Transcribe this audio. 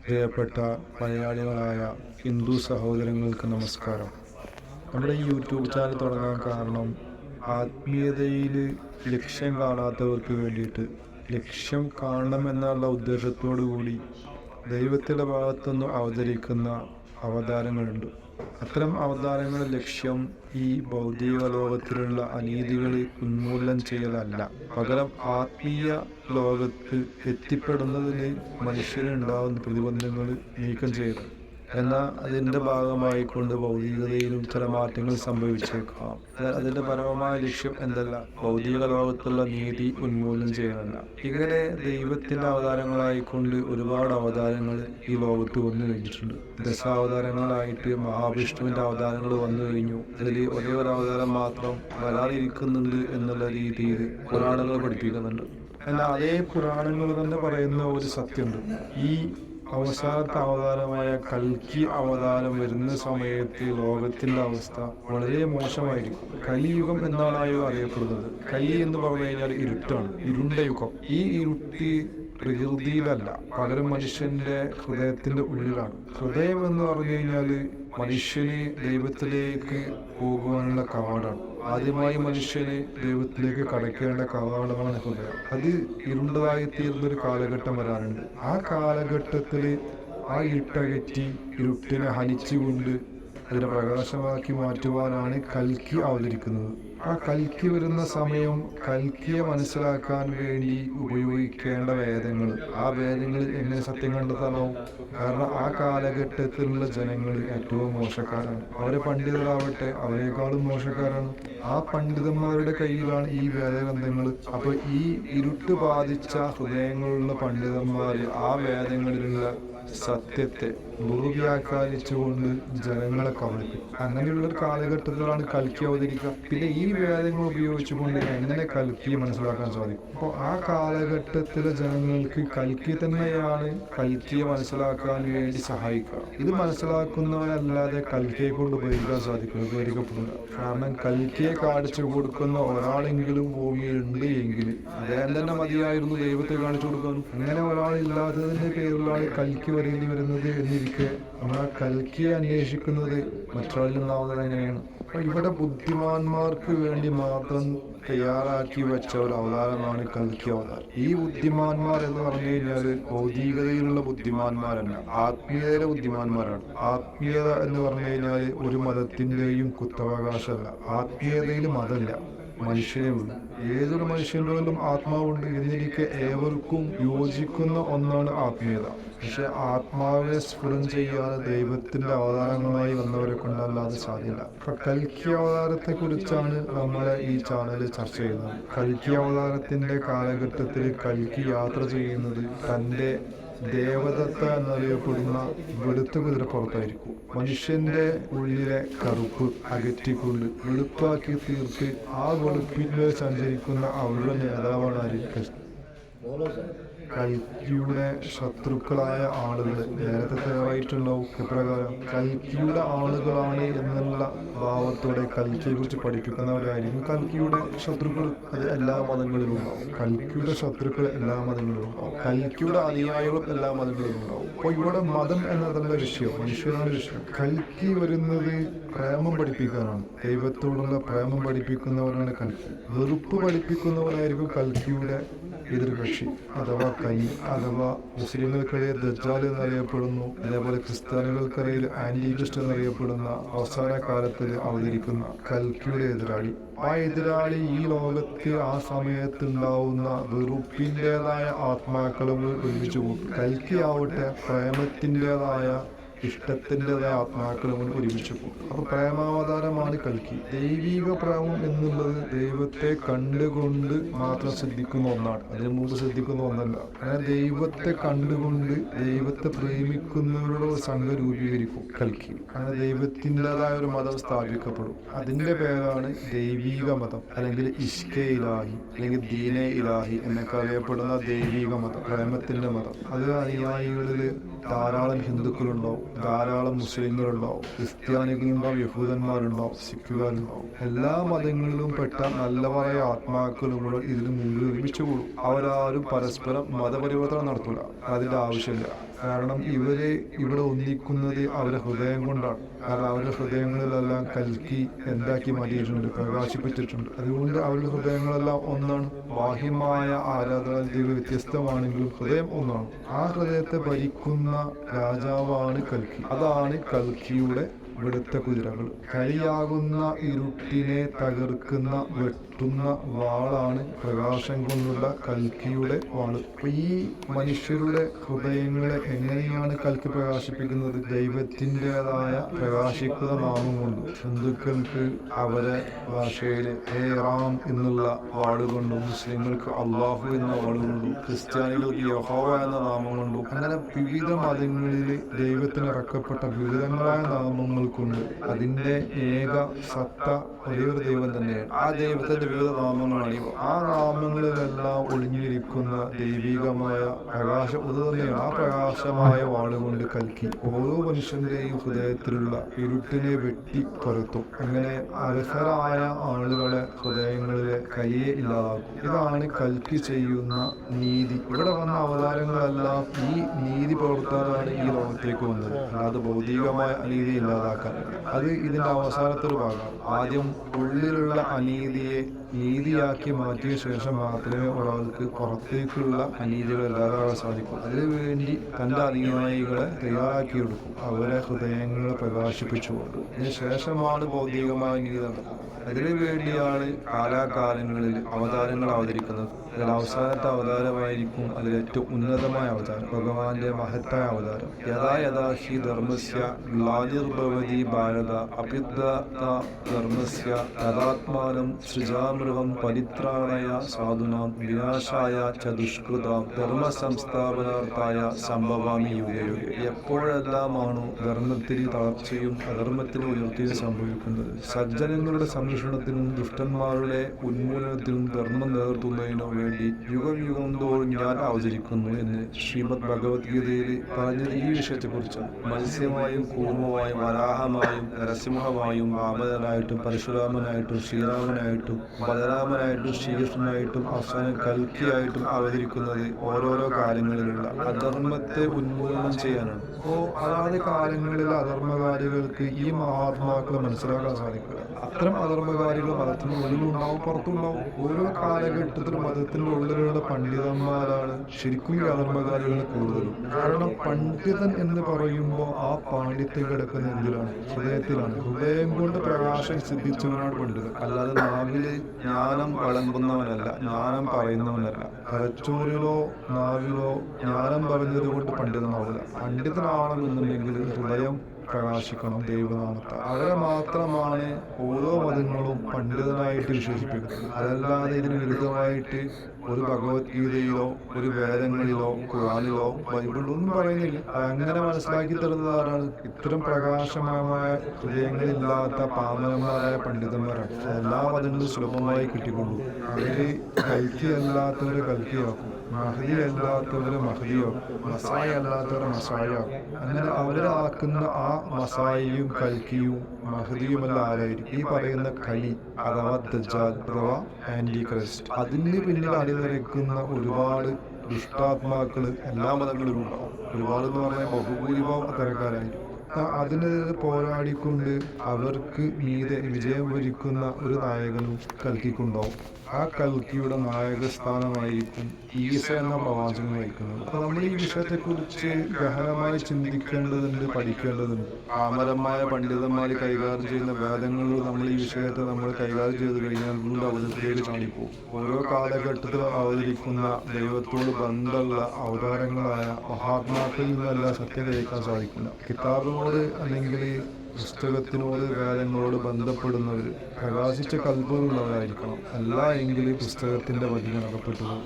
പ്രിയപ്പെട്ട മലയാളികളായ ഹിന്ദു സഹോദരങ്ങൾക്ക് നമസ്കാരം. നമ്മുടെ ഈ യൂട്യൂബ് ചാനൽ തുടങ്ങാൻ കാരണം ആത്മീയതയിൽ ലക്ഷ്യം കാണാത്തവർക്ക് വേണ്ടിയിട്ട് ലക്ഷ്യം കാണണം എന്നുള്ള ഉദ്ദേശത്തോടു കൂടി ദൈവത്തിൻ്റെ ഭാഗത്തുനിന്ന് അവതരിക്കുന്ന അവതാരങ്ങളുണ്ട്. അത്തരം അവതാരങ്ങളുടെ ലക്ഷ്യം ഈ ഭൗതിക ലോകത്തിലുള്ള അനീതികൾ ഉന്മൂലനം ചെയ്യലല്ല, പകരം ആത്മീയ ലോകത്ത് എത്തിപ്പെടുന്നതിന് മനുഷ്യനുണ്ടാകുന്ന പ്രതിബന്ധങ്ങൾ നീക്കം ചെയ്യണം. എന്നാൽ അതിൻ്റെ ഭാഗമായിക്കൊണ്ട് ഭൗതികതയിലും ചില മാറ്റങ്ങൾ സംഭവിച്ചേക്കാം. അതിൻ്റെ പരമമായ ലക്ഷ്യം എന്തല്ല, ഭൗതിക ലോകത്തുള്ള നീതി ഉന്മൂലനം ചെയ്യാനല്ല. ഇങ്ങനെ ദൈവത്തിൻ്റെ അവതാരങ്ങളായിക്കൊണ്ട് ഒരുപാട് അവതാരങ്ങൾ ഈ ലോകത്ത് വന്നു കഴിഞ്ഞിട്ടുണ്ട്. ദശാവതാരങ്ങളായിട്ട് മഹാവിഷ്ണുവിൻ്റെ അവതാരങ്ങൾ വന്നു കഴിഞ്ഞു. അതിൽ ഒരേ ഒരു അവതാരം മാത്രം വരാതിരിക്കുന്നുണ്ട് എന്നുള്ള രീതിയിൽ പുരാണങ്ങൾ പഠിപ്പിക്കുന്നുണ്ട്. എന്നാൽ അതേ പുരാണങ്ങൾ തന്നെ പറയുന്ന ഒരു സത്യമുണ്ട്. ഈ അവസാനത്തെ അവതാരമായ കൽക്കി അവതാരം വരുന്ന സമയത്ത് ലോകത്തിന്റെ അവസ്ഥ വളരെ മോശമായിരിക്കും. കലിയുഗം എന്നാണ് അറിയപ്പെടുന്നത്. കലി എന്ന് പറഞ്ഞു കഴിഞ്ഞാൽ ഇരുട്ടാണ്, ഇരുണ്ട യുഗം. ഈ ഇരുട്ട് പ്രകൃതിയിലല്ല, പകരം മനുഷ്യന്റെ ഹൃദയത്തിന്റെ ഉള്ളിലാണ്. ഹൃദയം എന്ന് പറഞ്ഞു കഴിഞ്ഞാല് മനുഷ്യന് ദൈവത്തിലേക്ക് പോകുവാനുള്ള കവാടമാണ്. ആദ്യമായി മനുഷ്യന് ദൈവത്തിലേക്ക് കടക്കേണ്ട കവാടമാണ് ഹൃദയം. അത് ഇരുണ്ടതായി തീർന്നൊരു കാലഘട്ടം വരാനുണ്ട്. ആ കാലഘട്ടത്തിൽ ആ ഇരുട്ടകറ്റി ഇരുട്ടിനെ ഹനിച്ചുകൊണ്ട് അതിനെ പ്രകാശമാക്കി മാറ്റുവാനാണ് കൽക്കി അവതരിക്കുന്നത്. ആ കൽക്കി വരുന്ന സമയം കൽക്കിയെ മനസ്സിലാക്കാൻ വേണ്ടി ഉപയോഗിക്കേണ്ട വേദങ്ങൾ, ആ വേദങ്ങളിൽ എങ്ങനെ സത്യം കണ്ടെത്താനാവും? കാരണം ആ കാലഘട്ടത്തിലുള്ള ജനങ്ങൾ ഏറ്റവും മോശക്കാരാണ്. അവരെ പണ്ഡിതരാവട്ടെ അവരെക്കാളും മോശക്കാരാണ്. ആ പണ്ഡിതന്മാരുടെ കയ്യിലാണ് ഈ വേദഗ്രന്ഥങ്ങൾ. അപ്പൊ ഈ ഇരുട്ട് ബാധിച്ച ഹൃദയങ്ങളുള്ള പണ്ഡിതന്മാർ ആ വേദങ്ങളിലുള്ള സത്യത്തെ ദുർവ്യാഖ്യാനിച്ചുകൊണ്ട് ജനങ്ങളെ കബളിപ്പിക്കും. അങ്ങനെയുള്ള ഒരു കാലഘട്ടത്തിലാണ് കൽക്കി അവതരിക്കുക. പിന്നെ ഈ വേദങ്ങൾ ഉപയോഗിച്ചുകൊണ്ട് എങ്ങനെ കൽക്കിയെ മനസ്സിലാക്കാൻ സാധിക്കും? അപ്പോൾ ആ കാലഘട്ടത്തിലെ ജനങ്ങൾക്ക് കൽക്കി തന്നെയാണ് കൽക്കിയെ മനസ്സിലാക്കാൻ വേണ്ടി സഹായിക്കുക. ഇത് മനസ്സിലാക്കുന്നവരല്ലാതെ കൽക്കിയെ കൊണ്ട് ഉപയോഗിക്കപ്പെടില്ല. കാരണം കൽക്കിയെ കാണിച്ചു കൊടുക്കുന്ന ഒരാളെങ്കിലും ഭൂമിയിൽ ഉണ്ട് എങ്കിൽ അദ്ദേഹം തന്നെ മതിയായിരുന്നു ദൈവത്തെ കാണിച്ചു കൊടുക്കാനും. അങ്ങനെ ഒരാളില്ലാത്തതിന്റെ പേരിലാണ് കൽക്കി വരേണ്ടി വരുന്നത് എന്നിരിക്കെ നമ്മൾ ആ കൽക്കിയെ അന്വേഷിക്കുന്നത് മറ്റൊരാളിൽ നിന്നാവുന്നത് എങ്ങനെയാണ്? അപ്പൊ ഇവിടെ ബുദ്ധിമാന്മാർക്ക് വേണ്ടി മാത്രം തയ്യാറാക്കി വെച്ച ഒരു അവതാരമാണ് കൽക്കി അവതാരം. ഈ ബുദ്ധിമാന്മാർ എന്ന് പറഞ്ഞു കഴിഞ്ഞാൽ ഭൗതികതയിലുള്ള ബുദ്ധിമാന്മാരല്ല, ആത്മീയതയിലെ ബുദ്ധിമാന്മാരാണ്. ആത്മീയത എന്ന് പറഞ്ഞു കഴിഞ്ഞാൽ ഒരു മതത്തിന്റെയും കുത്തവകാശമല്ല. ആത്മീയതയിൽ മതമില്ല, മനുഷ്യനുണ്ട്. ഏതൊരു മനുഷ്യനിലും ആത്മാവുണ്ട് എന്നിരിക്കെ ഏവർക്കും യോജിക്കുന്ന ഒന്നാണ് ആത്മീയത. പക്ഷെ ആത്മാവിനെ സ്ഫുരം ചെയ്യാതെ ദൈവത്തിന്റെ അവതാരങ്ങളായി വന്നവരെ കൊണ്ടല്ലാതെ സാധ്യമല്ല. ഇപ്പൊ കൽക്കി അവതാരത്തെ കുറിച്ചാണ് നമ്മളെ ഈ ചാനലിൽ ചർച്ച ചെയ്യുന്നത്. കൽക്കി അവതാരത്തിന്റെ കാലഘട്ടത്തിൽ കൽക്കി യാത്ര ചെയ്യുന്നത് തന്റെ ദേവദത്ത എന്നറിയപ്പെടുന്ന വെളുത്ത കുതിരപ്പുറത്തായിരിക്കും. മനുഷ്യന്റെ ഉള്ളിലെ കറുപ്പ് അകറ്റിക്കൊണ്ട് വെളുപ്പാക്കി തീർത്ത് ആ വെളുപ്പിന്മേൽ സഞ്ചരിക്കുന്ന അവരുടെ നേതാവാണ് ആര്? കൽക്കിയുടെ ശത്രുക്കളായ ആളുകൾ നേരത്തെ തയ്യാറായിട്ടുണ്ടാവും. ഇപ്രകാരം കൽക്കിയുടെ ആളുകളാണ് എന്നുള്ള ഭാവത്തോടെ കൽക്കിയെ കുറിച്ച് പഠിപ്പിക്കുന്നവരായിരിക്കും കൽക്കിയുടെ ശത്രുക്കൾ. അത് എല്ലാ മതങ്ങളിലും ഉണ്ടാവും. കൽക്കിയുടെ ശത്രുക്കൾ എല്ലാ മതങ്ങളിലും ഉണ്ടാവും. കൽക്കിയുടെ അനുയായികളും എല്ലാ മതങ്ങളിലും ഉണ്ടാവും. അപ്പൊ ഇവിടെ മതം എന്നതല്ല വിഷയം, മനുഷ്യനാണ് വിഷയം. കൽക്കി വരുന്നത് പ്രേമം പഠിപ്പിക്കാനാണ്. ദൈവത്തോടുള്ള പ്രേമം പഠിപ്പിക്കുന്നവരാണ് കൽക്കി. വെറുപ്പ് പഠിപ്പിക്കുന്നവരായിരിക്കും കൽക്കിയുടെ എതിർകക്ഷി അഥവാ കൈ, അഥവാ മുസ്ലിങ്ങൾക്കിടയിൽ ദജ്ജാൽ എന്നറിയപ്പെടുന്നു. അതേപോലെ ക്രിസ്ത്യാനികൾക്കിടയിൽ ആന്റി ക്രിസ്റ്റ് എന്നറിയപ്പെടുന്ന അവസാന കാലത്തിൽ അവതരിക്കുന്ന കൽക്കിയുടെ എതിരാളി. ആ എതിരാളി ഈ ലോകത്ത് ആ സമയത്തുണ്ടാവുന്ന വെറുപ്പിൻ്റെതായ ആത്മാക്കളും ഒരുമിച്ച് കൂട്ടും. കൽക്കി ആവട്ടെ പ്രേമത്തിൻ്റെതായ ഇഷ്ടത്തിൻ്റെതായ ആത്മാക്കളും ഒരുമിച്ച് പോകും. അപ്പൊ പ്രേമാവതാരമാണ് കൽക്കി. ദൈവിക പ്രേമം എന്നുള്ളത് ദൈവത്തെ കണ്ടുകൊണ്ട് മാത്രം ശ്രദ്ധിക്കുന്ന ഒന്നാണ്, അതിനു മുമ്പ് ശ്രദ്ധിക്കുന്ന ഒന്നല്ല. അങ്ങനെ ദൈവത്തെ കണ്ടുകൊണ്ട് ദൈവത്തെ പ്രേമിക്കുന്നവരുടെ സംഘം രൂപീകരിക്കും കൽക്കി. അങ്ങനെ ദൈവത്തിൻ്റെതായ ഒരു മതം സ്ഥാപിക്കപ്പെടും. അതിന്റെ പേരാണ് ദൈവിക മതം, അല്ലെങ്കിൽ ഇഷ്കെ ഇലാഹി, അല്ലെങ്കിൽ ദീനെ ഇലാഹി എന്നൊക്കെ അറിയപ്പെടുന്ന ദൈവിക മതം, പ്രേമത്തിന്റെ മതം. അത് അനുയായികളിൽ ധാരാളം ഹിന്ദുക്കളുണ്ടാവും, ധാരാളം മുസ്ലിങ്ങളുണ്ടാവും, ക്രിസ്ത്യാനികളുണ്ടാവും, യഹൂദന്മാരുണ്ടാവും, സിഖുകാരുണ്ടാവും. എല്ലാ മതങ്ങളിലും പെട്ട നല്ലവരായ ആത്മാക്കളും കൂടെ ഇതിന് മുമ്പിൽ ഒരുമിച്ച് കൂടും. അവരാരും പരസ്പരം മതപരിവർത്തനം നടത്തൂല, അതിന്റെ ആവശ്യമില്ല. കാരണം ഇവിടെ ഒന്നിക്കുന്നത് അവരുടെ ഹൃദയം കൊണ്ടാണ്. കാരണം അവരുടെ ഹൃദയങ്ങളിലെല്ലാം കൽക്കി എന്താക്കി മാറ്റിയിട്ടുണ്ട്, പ്രകാശിപ്പിച്ചിട്ടുണ്ട്. അതുകൊണ്ട് അവരുടെ ഹൃദയങ്ങളെല്ലാം ഒന്നാണ്. ബാഹ്യമായ ആരാധനാരീതികൾ വ്യത്യസ്തമാണെങ്കിലും ഹൃദയം ഒന്നാണ്. ആ ഹൃദയത്തെ ഭരിക്കുന്ന രാജാവാണ് കൽക്കി. അതാണ് കൽക്കിയുടെ വെളുത്ത കുതിരകൾ. കരിയാകുന്ന ഇരുട്ടിനെ തകർക്കുന്ന വെട്ടുന്ന വാളാണ് പ്രകാശം കൊണ്ടുള്ള കൽക്കിയുടെ വാള്. അപ്പൊ ഈ മനുഷ്യരുടെ ഹൃദയങ്ങളെ എങ്ങനെയാണ് കൽക്കി പ്രകാശിപ്പിക്കുന്നത്? ദൈവത്തിൻ്റെതായ പ്രകാശിക്കുന്ന നാമം കൊണ്ട്. ഹിന്ദുക്കൾക്ക് അവരെ ഭാഷയിൽ ഹേ റാം എന്നുള്ള വാളുകൊണ്ടും, മുസ്ലിങ്ങൾക്ക് അള്ളാഹു എന്ന വാളുകൊണ്ടും, ക്രിസ്ത്യാനികൾക്ക് യഹോവ എന്ന നാമം കൊണ്ടും, അങ്ങനെ വിവിധ മതങ്ങളിൽ ദൈവത്തിന് ഇറക്കപ്പെട്ട വിവിധങ്ങളായ നാമങ്ങൾ കൊണ്ട് അതിന്റെ ഏക സത്ത ഒരേ ഒരു ദൈവം തന്നെയാണ്. ആ ദൈവത്തിന്റെ വിവിധ നാമങ്ങളാണ് ഇവ. ആ നാമങ്ങളിലെല്ലാം ഒളിഞ്ഞിരിക്കുന്ന ദൈവികമായ പ്രകാശം ഇത് തന്നെയാണ്. ആ പ്രകാശമായ വാളുകൊണ്ട് കൽക്കി ഓരോ മനുഷ്യന്റെയും ഹൃദയത്തിലുള്ള ഇരുട്ടിനെ വെട്ടി തുരത്തും. അങ്ങനെ അർഹരായ ആളുകളെ ഹൃദയങ്ങളിലെ കയ്യെ ഇല്ലാതാക്കും. ഇതാണ് കൽക്കി ചെയ്യുന്ന നീതി. ഇവിടെ വന്ന അവതാരങ്ങളെല്ലാം ഈ നീതി പ്രവർത്തനാണ് ഈ ലോകത്തേക്ക് വന്നത്. അത് ഭൗതികമായ നീതി ഇല്ലാതാക്കും. അത് ഇതിന്റെ അവസാനത്തെ ഒരു ഭാഗമാണ്. ആദ്യം ഉള്ളിലുള്ള അനീതിയെ നീതിയാക്കി മാറ്റിയ ശേഷം മാത്രമേ ഒരാൾക്ക് പുറത്തേക്കുള്ള അനീതികൾ ഇല്ലാതാകാൻ സാധിക്കൂ. അതിനുവേണ്ടി തന്റെ അനുയായികളെ തയ്യാറാക്കിയെടുക്കും, അവരെ ഹൃദയങ്ങളെ പ്രകാശിപ്പിച്ചുകൊണ്ട്. ഇതിന് ശേഷമാണ് ഭൗതികമായ നീതി നടക്കുന്നത്. അതിനു വേണ്ടിയാണ് കാലാകാലങ്ങളിൽ അവതാരങ്ങൾ അവതരിക്കുന്നത്. അതിൽ അവസാനത്തെ അവതാരമായിരിക്കും അതിലേറ്റവും ഉന്നതമായ അവതാരം, ഭഗവാന്റെ മഹത്തായ അവതാരം. യഥാ യഥാ ഹി ധർമ്മസ്യ ഗ്ലാനിർഭവതി ഭാരത അഭ്യുദ്ധത ധർമ്മസ്യ തദാത്മാനം സൃജാമൃഹം പരിത്രാണയ സാധുനാം വിനാശായ ച ദുഷ്കൃതാം ധർമ്മ സംസ്ഥാപനാർത്ഥായ സംഭവാമി യുഗേ യുഗേ. എപ്പോഴെല്ലാമാണോ ധർമ്മത്തിന് തളർച്ചയും അധർമ്മത്തിന് ഉയർച്ചയും സംഭവിക്കുന്നത്, സജ്ജനങ്ങളുടെ സംരക്ഷണത്തിനും ദുഷ്ടന്മാരുടെ ഉന്മൂലനത്തിനും ധർമ്മം നിലനിർത്തുന്നതിനോ വേണ്ടി യുഗം യുഗം തോറും ഞാൻ അവതരിക്കുന്നു എന്ന് ശ്രീമദ് ഭഗവത്ഗീതയിൽ പറഞ്ഞത് ഈ വിഷയത്തെക്കുറിച്ചാണ്. മത്സ്യമായും കൂർമ്മമായും വരാഹമായും നരസിംഹമായും വാമനനായിട്ടും പരശുരാമനായിട്ടും ശ്രീരാമനായിട്ടും ബലരാമനായിട്ടും ശ്രീകൃഷ്ണനായിട്ടും അവസാനം കൽക്കിയായിട്ടും അവതരിക്കുന്നത് ഓരോരോ കാലങ്ങളിലുള്ള അധർമ്മത്തെ ഉന്മൂലനം ചെയ്യാനാണ്. അപ്പോ അതാത് കാലങ്ങളിലെ അധർമ്മകാരികൾക്ക് ഈ മഹാത്മാക്കളെ മനസ്സിലാക്കാൻ സാധിക്കുക. അത്തരം അധർമ്മകാരികൾ മതത്തിന്റെ ഉള്ളിലുണ്ടാവും, പുറത്തുണ്ടാവും. ഓരോ കാലഘട്ടത്തിലും മതത്തിന്റെ ഉള്ളിലുള്ള പണ്ഡിതന്മാരാണ് ശരിക്കും ഈ അധർമ്മകാരികൾ കൂടുതലും. കാരണം പണ്ഡിതൻ എന്ന് പറയുമ്പോൾ ആ പാണ്ഡിത്യം കിടക്കുന്ന എന്തിലാണ്? ഹൃദയത്തിലാണ്. ഹൃദയം കൊണ്ട് പ്രകാശം സിദ്ധിച്ചവനാണ് പണ്ഡിതൻ. അല്ലാതെ നാവില് ജ്ഞാനം വളമ്പുന്നവനല്ല, ജ്ഞാനം പറയുന്നവനല്ല. തലച്ചോറിലോ നാവിലോ ജ്ഞാനം പറഞ്ഞത് കൊണ്ട് പണ്ഡിതനാവില്ല. പണ്ഡിതനാണെന്നുണ്ടെങ്കിൽ ഹൃദയം പ്രകാശിക്കണം ദൈവനാമത്താൽ. അവരെ മാത്രമാണ് ഓരോ മതങ്ങളും പണ്ഡിതനായിട്ട് വിശേഷിപ്പിക്കുന്നത്. അതല്ലാതെ ഇതിന് വിരുദ്ധമായിട്ട് ഒരു ഭഗവത്ഗീതയിലോ ഒരു വേദങ്ങളിലോ ഖുർആനിലോ ബൈബിളിലോ ഒന്നും പറയുന്നില്ല. അങ്ങനെ മനസ്സിലാക്കി തരുന്നത് ആരാണ്? ഇത്തരം പ്രകാശമായ ഹൃദയങ്ങളില്ലാത്ത പാമരന്മാരായ പണ്ഡിതന്മാരാണ്. എല്ലാ മതങ്ങളും സുലഭമായി കിട്ടിക്കൊണ്ടു. അവര് കൽക്കിയല്ലാത്തവരെ കൽക്കിയാക്കും, മഹദി അല്ലാത്തവരെ മഹദിയാക്കും, മസായ അല്ലാത്തവരെ മസായാക്കും. അങ്ങനെ അവരാക്കുന്ന ആ മസായിയും കൽക്കിയും മഹദിയുമെല്ലാം ആരായിരിക്കും? ഈ പറയുന്ന കലി അഥവാ ദജ്ജാൽ അഥവാ ആന്റി ക്രൈസ്റ്റ്. അതിന് പിന്നിൽ അണിനിരക്കുന്ന ഒരുപാട് ദുഷ്ടാത്മാക്കള് എല്ലാ മതങ്ങളിലും ഉണ്ടാവും. ഒരുപാട് എന്ന് പറഞ്ഞാൽ ബഹുഭൂരിഭാഗം അത്തരക്കാരായിരിക്കും. അതിനെതിരെ പോരാടിക്കൊണ്ട് അവർക്ക് മീതെ വിജയം വരിക്കുന്ന ഒരു നായകനും കൽക്കിക്കുണ്ടാവും. ആ കൽക്കിയുടെ നായകസ്ഥാനമായിരിക്കും ഈസ എന്ന പ്രവാചകൻ വഹിക്കുന്നത്. അപ്പൊ നമ്മൾ ഈ വിഷയത്തെക്കുറിച്ച് ഗഹനമായി ചിന്തിക്കേണ്ടതുണ്ട്, പഠിക്കേണ്ടതുണ്ട്. ആമരമായ പണ്ഡിതന്മാർ കൈകാര്യം ചെയ്യുന്ന വേദങ്ങളിൽ നമ്മൾ ഈ വിഷയത്തെ നമ്മൾ കൈകാര്യം ചെയ്ത് കഴിഞ്ഞാൽ വീണ്ടും അവതരിപ്പിലേക്ക് ചാടിപ്പോകും. ഓരോ കാലഘട്ടത്തിലും അവതരിക്കുന്ന ദൈവത്തോട് ബന്ധമുള്ള അവതാരങ്ങളായ മഹാത്മാക്കളിൽ നിന്നെല്ലാം സത്യം ഗ്രഹിക്കാൻ സാധിക്കില്ല. കിതാബിനോട് അല്ലെങ്കിൽ പുസ്തകത്തിനോട് വേദങ്ങളോട് ബന്ധപ്പെടുന്നവർ പ്രകാശിച്ച കൽപ്പുള്ളവരായിരിക്കണം. അല്ല എങ്കിൽ പുസ്തകത്തിന്റെ വചനം അകപ്പെട്ടു പോകും.